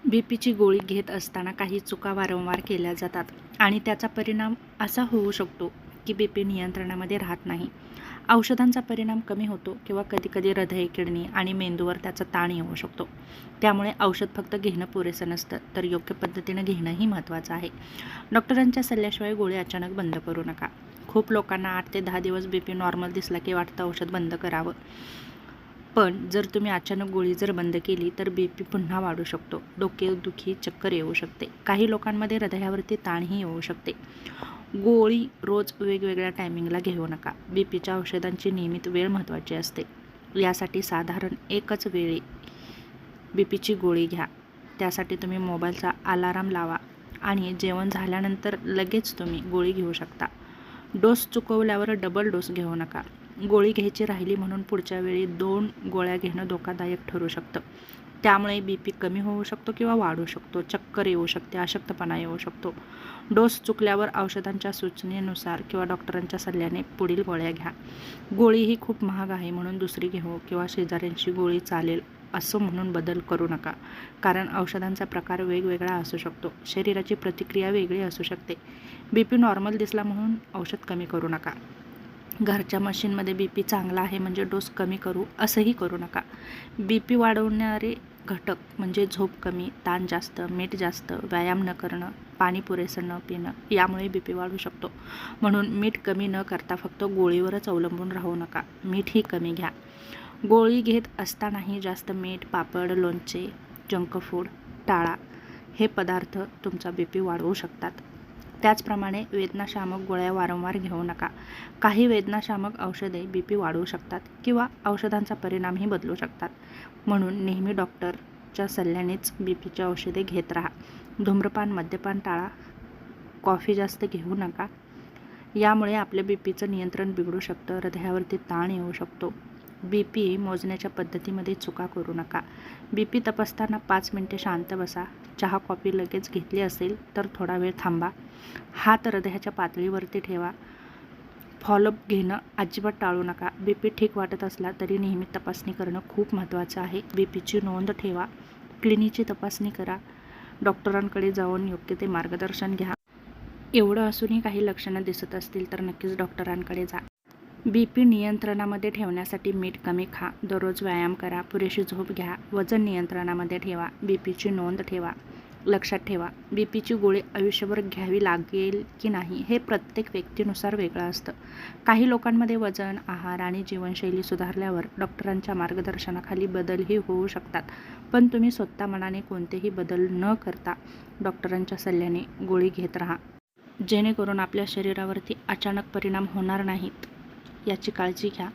बीपीची गोळी घेत असताना काही चुका वारंवार केल्या जातात आणि त्याचा परिणाम असा होऊ शकतो की बीपी नियंत्रणामध्ये राहत नाही. औषधांचा परिणाम कमी होतो किंवा कधीकधी हृदय, किडनी आणि मेंदूवर त्याचा ताण येऊ शकतो. त्यामुळे औषध फक्त घेणं पुरेसं नसतं, तर योग्य पद्धतीनं घेणंही महत्त्वाचं आहे. डॉक्टरांच्या सल्ल्याशिवाय गोळी अचानक बंद करू नका. खूप लोकांना 8 ते 10 दिवस बीपी नॉर्मल दिसला की वाटतं औषध बंद करावं. पण जर तुम्ही अचानक गोळी जर बंद केली तर बीपी पुन्हा वाढू शकतो. डोकेदुखी, चक्कर येऊ शकते. काही लोकांमध्ये हृदयावरती ताणही येऊ शकते. गोळी रोज वेगवेगळ्या टायमिंगला घेऊ नका. बीपीच्या औषधांची नियमित वेळ महत्त्वाची असते. यासाठी साधारण एकच वेळी बीपीची गोळी घ्या. त्यासाठी तुम्ही मोबाईलचा अलार्म लावा आणि जेवण झाल्यानंतर लगेच तुम्ही गोळी घेऊ शकता. डोस चुकवल्यावर डबल डोस घेऊ नका. गोळी घ्यायची राहिली म्हणून पुढच्या वेळी 2 गोळ्या घेणं धोकादायक ठरू शकतं. त्यामुळे बीपी कमी होऊ शकतो किंवा वाढू शकतो, चक्कर येऊ शकते, अशक्तपणा येऊ शकतो. डोस चुकल्यावर औषधांच्या सूचनेनुसार किंवा डॉक्टरांच्या सल्ल्याने पुढील गोळ्या घ्या. गोळी ही खूप महाग आहे म्हणून दुसरी घेऊ किंवा शेजाऱ्यांची गोळी चालेल असं म्हणून बदल करू नका. कारण औषधांचा प्रकार वेगवेगळा असू शकतो. शरीराची प्रतिक्रिया वेगळी असू शकते. बीपी नॉर्मल दिसला म्हणून औषध कमी करू नका. घरच्या मशीनमध्ये बीपी चांगला आहे म्हणजे डोस कमी करू असंही करू नका. बीपी वाढवणारे घटक म्हणजे झोप कमी, ताण जास्त, मीठ जास्त, व्यायाम न करणं, पाणी पुरेसं न पिणं यामुळे बीपी वाढू शकतो. म्हणून मीठ कमी न करता फक्त गोळीवरच अवलंबून राहू नका. मीठही कमी घ्या. गोळी घेत असतानाही जास्त मीठ, पापड, लोणचे, जंक फूड टाळा. हे पदार्थ तुमचा बीपी वाढवू शकतात. त्याचप्रमाणे वेदनाशामक गोळ्या वारंवार घेऊ नका. काही वेदनाशामक औषधे बीपी वाढवू शकतात किंवा औषधांचा परिणामही बदलू शकतात. म्हणून नेहमी डॉक्टरच्या सल्ल्यानेच बीपीची औषधे घेत राहा. धूम्रपान, मद्यपान टाळा. कॉफी जास्त घेऊ नका. यामुळे आपल्या बीपीचं नियंत्रण बिघडू शकतं. हृदयावरती ताण येऊ शकतो. बीपी मोजण्याच्या पद्धतीमध्ये चुका करू नका. बीपी तपासताना 5 मिनिटे शांत बसा. चहा, कॉफी लगेच घेतली असेल तर थोडा वेळ थांबा. हात हृदयाच्या पातळीवरती ठेवा. फॉलोअप घेणं अजिबात टाळू नका. बीपी ठीक वाटत असला तरी नियमित तपासणी करणं खूप महत्त्वाचं आहे. बीपीची नोंद ठेवा. क्लिनिकची तपासणी करा. डॉक्टरांकडे जाऊन योग्य ते मार्गदर्शन घ्या. एवढं असूनही काही लक्षणं दिसत असतील तर नक्कीच डॉक्टरांकडे जा. बीपी नियंत्रणामध्ये ठेवण्यासाठी मीठ कमी खा. दररोज व्यायाम करा. पुरेशी झोप घ्या. वजन नियंत्रणामध्ये ठेवा. बीपीची नोंद ठेवा. लक्षात ठेवा, बीपीची गोळी आयुष्यभर घ्यावी लागेल की नाही हे प्रत्येक व्यक्तीनुसार वेगळं असतं. काही लोकांमध्ये वजन, आहार आणि जीवनशैली सुधारल्यावर डॉक्टरांच्या मार्गदर्शनाखाली बदलही होऊ शकतात. पण तुम्ही स्वतः मनाने कोणतेही बदल न करता डॉक्टरांच्या सल्ल्याने गोळी घेत राहा. जेणेकरून आपल्या शरीरावरती अचानक परिणाम होणार नाहीत याची काळजी घ्या.